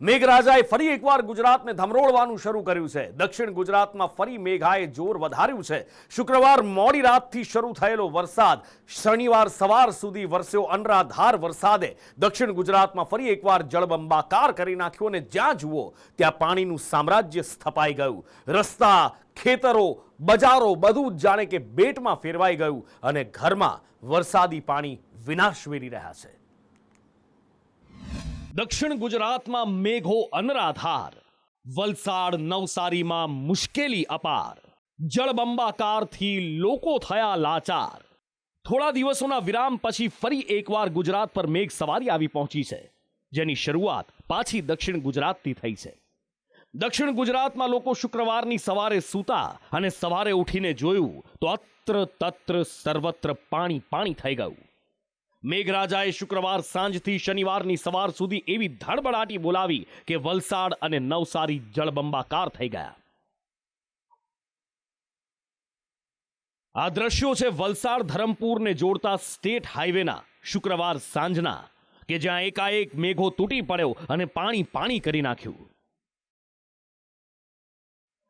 મેઘરાજાએ ફરી એકવાર ગુજરાતને ધમરોળવાનું શરૂ કર્યું છે। દક્ષિણ ગુજરાતમાં ફરી મેઘાએ જોર વધાર્યું છે। શુક્રવાર મોડી રાતથી શરૂ થયેલો વરસાદ શનિવાર સવાર સુધી વરસ્યો। અનરાધાર વરસાદે દક્ષિણ ગુજરાતમાં ફરી એકવાર જળબંબાકાર કરી નાખ્યો અને જ્યાં જુઓ ત્યાં પાણીનું સામ્રાજ્ય સ્થપાઈ ગયું। રસ્તા, ખેતરો, બજારો બધું જ જાણે કે બેટમાં ફેરવાઈ ગયું અને ઘરમાં વરસાદી પાણી વિનાશ વેરી રહ્યા છે। દક્ષિણ ગુજરાતમાં મેઘો અનરાધાર, વલસાડ નવસારીમાં મુશ્કેલી અપાર, જળબંબાકારથી લોકો થયા લાચાર। થોડા દિવસોના વિરામ પછી ફરી એકવાર ગુજરાત પર મેઘ સવારી આવી પહોંચી છે, જેની શરૂઆત પાછી દક્ષિણ ગુજરાતથી થઈ છે। દક્ષિણ ગુજરાતમાં લોકો શુક્રવારની સવારે સૂતા અને સવારે ઉઠીને જોયું તો અત્ર તત્ર સર્વત્ર પાણી પાણી થઈ ગયું। મેઘરાજાએ શુક્રવાર સાંજથી શનિવારની સવાર સુધી એવી ધડબડાટી બોલાવી કે વલસાડ અને નવસારી જળબંબાકાર થઈ ગયા। આ દ્રશ્યો છે વલસાડ ધરમપુરને જોડતા સ્ટેટ હાઈવેના શુક્રવાર સાંજના, કે જ્યાં એકાએક મેઘો તૂટી પડ્યો અને પાણી પાણી કરી નાખ્યું।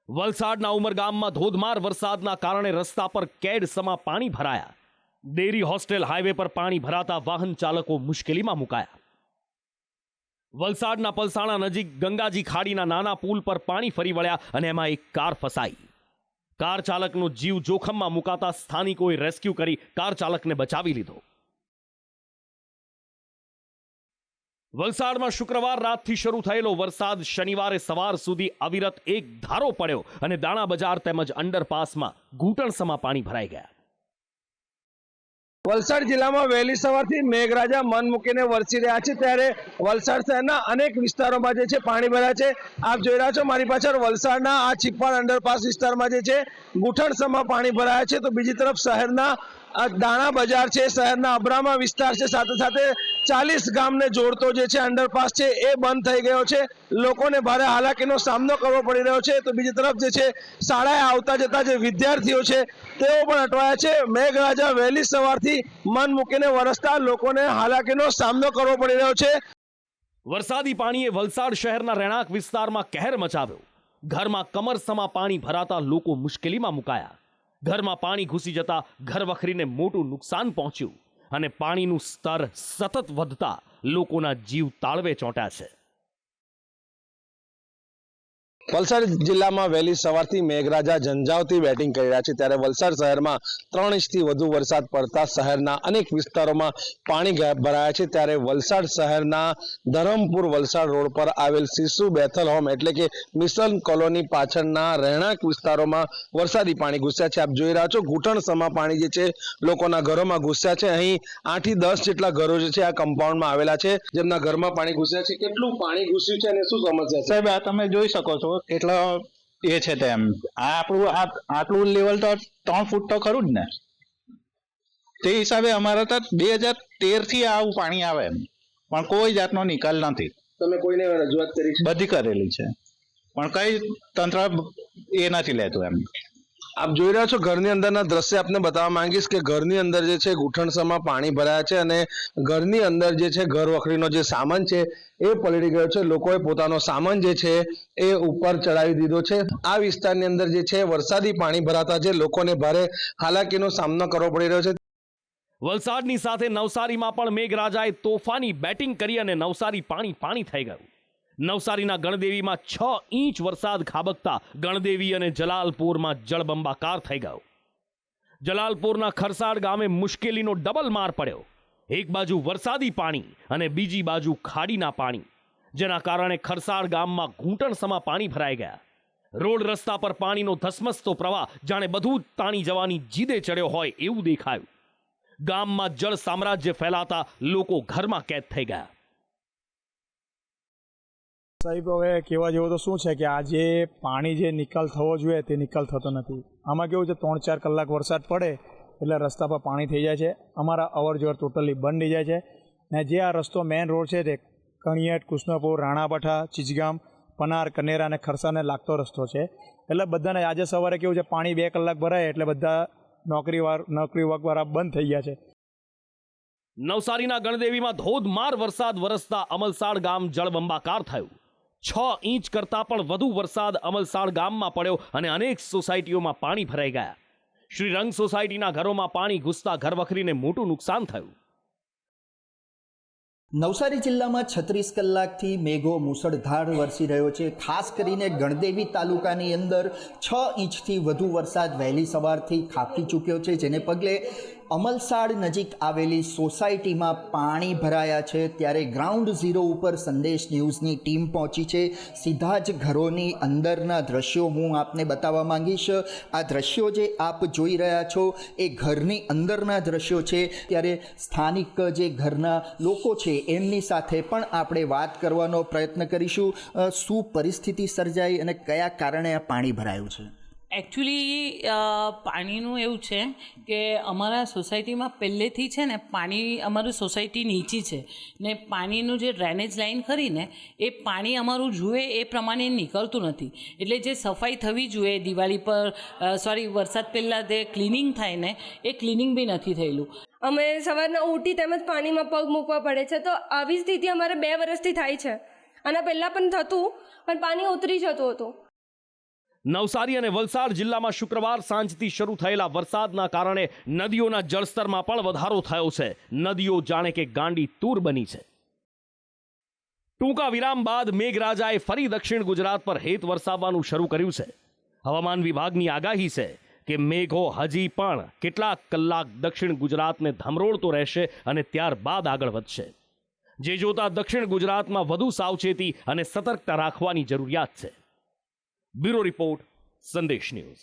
વલસાડના ઉમરગામમાં ધોધમાર વરસાદના કારણે રસ્તા પર કેડ સમા પાણી ભરાયા। ડેરી હોસ્ટેલ હાઈવે પર પાણી ભરાતા વાહન ચાલકો મુશ્કેલીમાં મુકાયા। વલસાડના પલસાણા નજીક ગંગાજી ખાડીના નાના પુલ પર પાણી ફરી વળ્યા અને એમાં એક કાર ફસાઈ। કાર ચાલકનો જીવ જોખમમાં મુકાતા સ્થાનિકોએ રેસ્ક્યુ કરી કાર ચાલકને બચાવી લીધો। વલસાડમાં શુક્રવાર રાતથી શરૂ થયેલો વરસાદ શનિવારે સવાર સુધી અવિરત એક ધારો પડ્યો અને દાણા બજાર તેમજ અંડરપાસમાં ઘૂંટણસમા પાણી ભરાઈ ગયા। વલસાડ જિલ્લામાં વહેલી સવારથી મેઘરાજા મન મૂકીને વરસી રહ્યા છે, ત્યારે વલસાડ શહેરના અનેક વિસ્તારોમાં જે છે પાણી ભરાયા છે। આપ જોઈ રહ્યા છો મારી પાછળ વલસાડના આ ચીપાડ અંડરપાસ વિસ્તારમાં જે છે ઘૂંટણસમા પાણી ભરાયા છે, તો બીજી તરફ શહેરના દાણા બજાર છે, શહેરના અબ્રામા વિસ્તાર છે, સાથે સાથે 40 ગામને જોડતો જે છે અંડરપાસ છે એ બંધ થઈ ગયો છે। લોકોને ભારે હાલાકીનો સામનો કરવો પડી રહ્યો છે। તો બીજી તરફ જે છે શાળાએ આવતા જતા જે વિદ્યાર્થીઓ છે તેઓ પણ અટવાયા છે। મેઘરાજા વહેલી સવારથી મન મૂકીને વરસતા લોકોને હાલાકીનો સામનો કરવો પડી રહ્યો છે। વરસાદી પાણીએ વલસાડ શહેરના રહેણાંક વિસ્તારમાં કહેર મચાવ્યો। ઘરમાં કમરસમા પાણી ભરાતા લોકો મુશ્કેલીમાં મુકાયા। ઘરમાં પાણી ઘૂસી જતા ઘર વખરીને મોટું નુકસાન પહોંચ્યું અને પાણીનું સ્તર સતત વધતા લોકોના જીવ તાળવે ચોંટ્યા છે। વલસાડ જિલ્લામાં વહેલી સવારથી મેઘરાજા ઝંઝાવતી બેટિંગ કરી રહ્યા છે, ત્યારે વલસાડ શહેરમાં 3 ઇંચથી વધુ વરસાદ પડતા શહેરના અનેક વિસ્તારોમાં પાણી ભરાયા છે। ત્યારે વલસાડ શહેરના ધરમપુર વલસાડ રોડ પર આવેલ શિશુ બેથલ હોમ એટલે કે મિશન કોલોની પાછળના રહેણાંક વિસ્તારોમાં વરસાદી પાણી ઘૂસ્યા છે। આપ જોઈ રહ્યા છો ઘૂંટણસમા પાણી જે છે લોકોના ઘરોમાં ઘૂસ્યા છે। અહીં 8 થી 10 જેટલા ઘરો જે છે આ કમ્પાઉન્ડમાં આવેલા છે, જેમના ઘરમાં પાણી ઘૂસ્યા છે। કેટલું પાણી ઘૂસ્યું છે અને શું સમસ્યા છે? સાહેબ, આ તમે જોઈ શકો છો એટલો એ છે તેમ આ આપણું આટલું લેવલ તો 3 ફૂટ તો ખરું જ ને। તે હિસાબે અમારે તો 2013 થી આવું પાણી આવે પણ કોઈ જાતનો નિકાલ નથી। તમે કોઈને રજૂઆત કરી છે? બધી કરેલી છે પણ કઈ તંત્ર એ નથી લેતું એમ। આપ જોઈ રહ્યા છો ઘરની અંદરના દ્રશ્ય આપને બતાવવા માંગીશ કે ઘરની અંદર જે છે ઘૂંટણસમા પાણી ભરાયા છે અને ઘરની અંદર જે છે ઘર વખરીનો જે સામાન છે એ પલળી ગયો છે। લોકોએ પોતાનો સામાન જે છે એ ઉપર ચડાવી દીધો છે। આ વિસ્તારની અંદર જે છે વરસાદી પાણી ભરાતા જે લોકોને ભારે હાલાકીનો સામનો કરવો પડી રહ્યો છે। વલસાડની સાથે નવસારીમાં પણ મેઘરાજાએ તોફાની બેટિંગ કરી અને નવસારી પાણી પાણી થઈ ગયું। નવસારીના ગણદેવીમાં 6 ઇંચ વરસાદ ખાબકતા ગણદેવી અને જલાલપુરમાં જળબંબાકાર થઈ ગયો। જલાલપુરના ખરસાડ ગામે મુશ્કેલીનો ડબલ માર પડ્યો। એક બાજુ વરસાદી પાણી અને બીજી બાજુ ખાડીના પાણી, જેના કારણે ખરસાડ ગામમાં ઘૂંટણસમા પાણી ભરાઈ ગયા। રોડ રસ્તા પર પાણીનો ધસમસતો પ્રવાહ જાણે બધું જ તાણી જવાની જીદે ચડ્યો હોય એવું દેખાયું। ગામમાં જળ સામ્રાજ્ય ફેલાતા લોકો ઘરમાં કેદ થઈ ગયા। સાહેબ, હવે કહેવા જેવું તો શું છે કે આજે પાણી જે નિકાલ થવો જોઈએ તે નિકાલ થતો નથી। આમાં કેવું છે 3-4 કલાક વરસાદ પડે એટલે રસ્તા પર પાણી થઈ જાય છે। અમારા અવર જવર ટોટલી બંધ થઈ જાય છે ને જે આ રસ્તો મેઇન રોડ છે તે કણિયાટ, કૃષ્ણપુર, રાણાપઠા, ચીચગામ, પનાર, કનેરા અને ખરસાને લાગતો રસ્તો છે। એટલે બધાને આજે સવારે કેવું છે પાણી 2 કલાક ભરાય એટલે બધા નોકરી વર્ગવાળા બંધ થઈ ગયા છે। નવસારીના ગણદેવીમાં ધોધમાર વરસાદ વરસતા અમલસાડ ગામ જળબંબાકાર થયું। 6 ઇંચ કરતાં પણ વધુ વરસાદ અમલસાડ ગામમાં પડ્યો અને અનેક સોસાયટીઓમાં પાણી ભરાઈ ગયા. શ્રીરંગ સોસાયટીના ઘરોમાં પાણી ઘૂસતા ઘરવખરીને મોટું નુકસાન થયું. નવસારી જિલ્લામાં 36 કલાકથી મેઘો મુસળધાર વરસી રહ્યો છે. ખાસ કરીને ગણદેવી તાલુકાની અંદર 6 ઇંચથી વધુ વરસાદ વહેલી સવારથી ખાબકી ચૂક્યો છે, જેને પગલે અમલસાડ નજીક આવેલી સોસાયટીમાં પાણી ભરાયા છે. ત્યારે ગ્રાઉન્ડ ઝીરો ઉપર સંદેશ ન્યૂઝની ટીમ પહોંચી છે. સીધા જ ઘરોની અંદરના દ્રશ્યો હું આપને બતાવવા માંગીશ. આ દ્રશ્યો જે આપ જોઈ રહ્યા છો એ ઘરની અંદરના દ્રશ્યો છે. ત્યારે સ્થાનિક જે ઘરના લોકો છે એમની સાથે પણ આપણે વાત કરવાનો પ્રયત્ન કરીશું. શું પરિસ્થિતિ સર્જાઈ અને કયા કારણે આ પાણી ભરાયું છે? એકચ્યુઅલી પાણીનું એવું છે કે અમારા સોસાયટીમાં પહેલેથી છે ને પાણી, અમારી સોસાયટી નીચી છે ને પાણીનું જે ડ્રેનેજ લાઈન ખરી ને એ પાણી અમારું જોઈએ એ પ્રમાણે નીકળતું નથી. એટલે જે સફાઈ થવી જોઈએ દિવાળી પર વરસાદ પહેલાં જે ક્લિનિંગ થાય ને એ ક્લિનિંગ બી નથી થયેલું. અમે સવારના ઉઠી તેમજ પાણીમાં પગ મૂકવા પડે છે. તો આવી સ્થિતિ અમારે 2 વર્ષથી થાય છે. આના પહેલાં પણ થતું, પણ પાણી ઉતરી જતું હતું. નવસારી અને વલસાડ જિલ્લામાં શુક્રવાર સાંજથી શરૂ થયેલા વરસાદના કારણે નદીઓના જળસ્તરમાં પણ વધારો થયો છે. નદીઓ જાણે કે ગાંડી તૂર બની છે. ટૂંકા વિરામ બાદ મેઘરાજાએ ફરી દક્ષિણ ગુજરાત પર હેત વરસાવવાનું શરૂ કર્યું છે. હવામાન વિભાગની આગાહી છે કે મેઘો હજી પણ કેટલાક કલાક દક્ષિણ ગુજરાતને ધમરોળતો રહેશે અને ત્યારબાદ આગળ વધશે. જે જોતા દક્ષિણ ગુજરાતમાં વધુ સાવચેતી અને સતર્કતા રાખવાની જરૂરિયાત છે. બ્યુરો રિપોર્ટ, સંદેશ ન્યૂઝ.